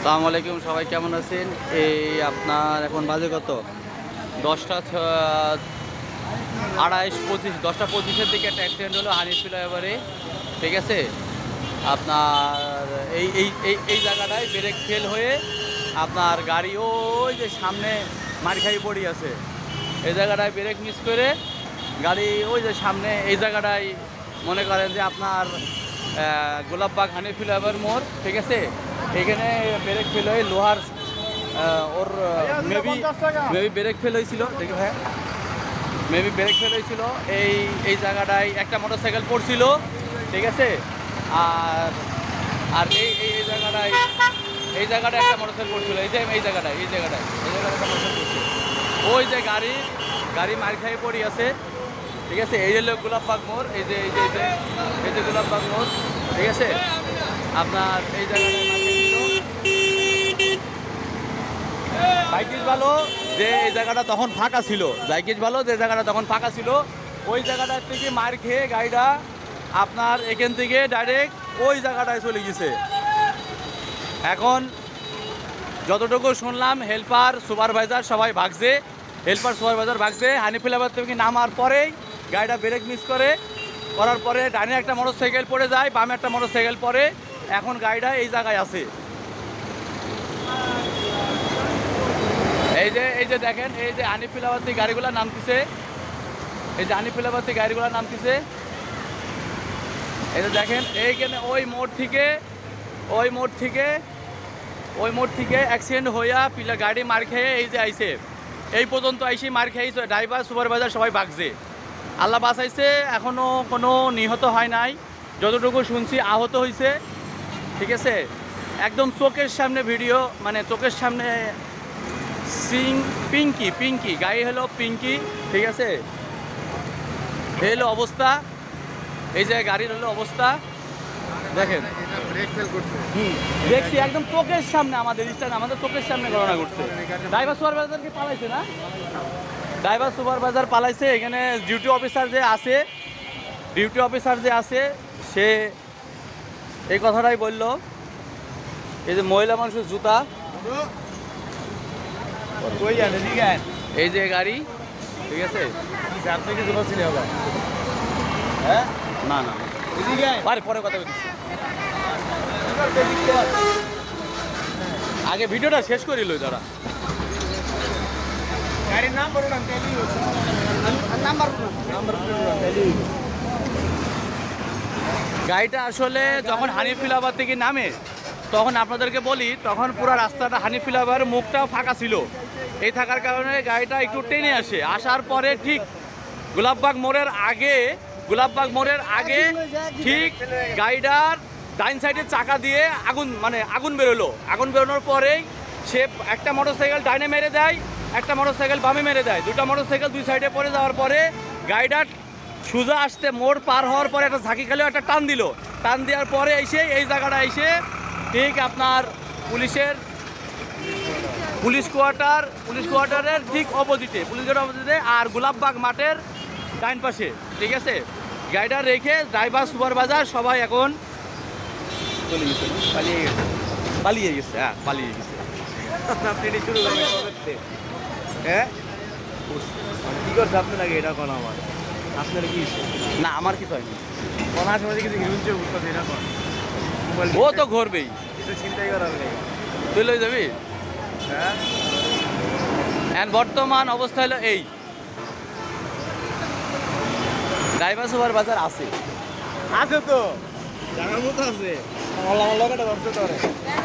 আসসালামু আলাইকুম, সবাই কেমন আছেন? এই আপনার এখন বাজে কত? 10টা 28-25, 10টা 25-এর দিকে একটা অ্যাক্সিডেন্ট হলো হানিফ ফ্লাইওভারে। ঠিক আছে, আপনার এই এই এই এই জায়গাটায় ব্রেক ফেল হয়ে আপনার গাড়ি ওই যে সামনে মারখাই পড়ি আছে, এই জায়গাটায় ব্রেক মিস করে গাড়ি ওই যে সামনে এই জায়গাটায় মনে করেন যে আপনার গোলাপবাগ হানিফ ফ্লাইওভার মোড়। ঠিক আছে, এখানে ব্রেক ফেল হয়ে লোহার ওর মেবি ব্রেক ফেল হয়েছিল। দেখি ভাই, মেবি ব্রেক ফেল হয়েছিল এই জায়গাটায় একটা মোটরসাইকেল পড়ছিল। ঠিক আছে, আর আর এই জায়গাটায় একটা মোটরসাইকেল পড়ছিল। এই জায়গাটায় একটা মোটরসাইকেল পড়ছিল। ওই যে গাড়ি মার খাই পড়ি আছে। ঠিক আছে, এই হলো গোলাপবাগ মোড়। এই যে গোলাপবাগ মোড়। ঠিক আছে, আপনার এই জায়গাটায় ভাগ্যিস ভালো যে এই জায়গাটা তখন ফাঁকা ছিল। ওই জায়গাটার থেকে মার খেয়ে গাড়িটা আপনার এখান থেকে ডাইরেক্ট ওই জায়গাটায় চলে গেছে। এখন যতটুকু শুনলাম হেল্পার সুপারভাইজার সবাই ভাগছে। হানিফ ফ্লাইওভার থেকে নামার পরেই গাড়িটা ব্রেক মিস করার পরে ডানে একটা মোটরসাইকেল পড়ে যায়, বামে একটা মোটরসাইকেল পড়ে। এখন গাড়িটা এই জায়গায় আছে। এই যে দেখেন, এই যে হানিফ ফ্লাইওভার থেকে গাড়িগুলো নামতেছে। এই যে দেখেন, এইখানে ওই মোড় থেকে অ্যাক্সিডেন্ট হইয়া গাড়ি মার খেয়ে এই যে আইছে, এই পর্যন্ত আইসি মার খেয়েছে। ড্রাইভার সুপারভাইজার সবাই ভাগছে, আল্লাহ বাঁচাইছে। এখনও কোনো নিহত হয় নাই, যতটুকু শুনছি আহত হয়েছে। ঠিক আছে, একদম চোখের সামনে ভিডিও, মানে চোখের সামনে পিঙ্কি গাড়ি হলো পিঙ্কি। ঠিক আছে, এই হলো অবস্থা, এই যে গাড়ির হলো অবস্থা দেখেন। দেখছি একদম চোখের সামনে, আমাদের চোখের সামনে ঘটনা ঘটছে। ড্রাইভার সুপারভাইজারকে পালাইছে না, ড্রাইভার সুপারভাইজার পালাইছে। এখানে ডিউটি অফিসার যে আছে সে এই কথাটাই বললো। এই যে মহিলা মানুষের জুতা, এই যে গাড়ি। ঠিক আছে, হ্যাঁ না পরে কথা বলছি, আগে ভিডিওটা শেষ করিল তারা। গাড়িটা আসলে যখন হানিফ ফ্লাইওভার থেকে নামে, তখন আপনাদেরকে বলি, তখন পুরো রাস্তাটা হানিফ ফ্লাইওভারের মুখটা ফাঁকা ছিল। এই থাকার কারণে গাড়িটা একটু টেনে আসার পরে ঠিক গোলাপবাগ মোড়ের আগে ঠিক গাড়িটার ডাইন সাইডের চাকা দিয়ে আগুন বেরোনোর পরেই সে একটা মোটরসাইকেল ডাইনে মেরে দেয়, একটা মোটরসাইকেল বামে মেরে দেয়। দুটো মোটরসাইকেল দুই সাইডে পড়ে যাওয়ার পরে গাড়িটা সোজা আসতে মোড় পার হওয়ার পরে একটা ঝাঁকি খেলেও একটা টান দেওয়ার পরে এই জায়গাটা ঠিক আপনার পুলিশ কোয়ার্টারের ঠিক অপোজিটে আর গোলাপবাগ মাঠের ডাইন পাশে। ঠিক আছে, গাড়িটা রেখে ড্রাইভার সুপারভাইজার সবাই এখন পালিয়ে গেছে। আপনি শুরু করতে হ্যাঁ কি করছে আপনি লাগে এটা কোন আমার আপনার কি না, আমার কিছু হয়নি। কোনার সময় কিছু হিরুঞ্চে উঠতে এটা কোন ও তো ঘুরবেই, কিছু চিন্তাই করার নেই। তুই লই যাবি। হ্যাঁ, বর্তমান অবস্থা হলো এই, ড্রাইভার সুপারভাইজার আছে তো জানার মতো আছে।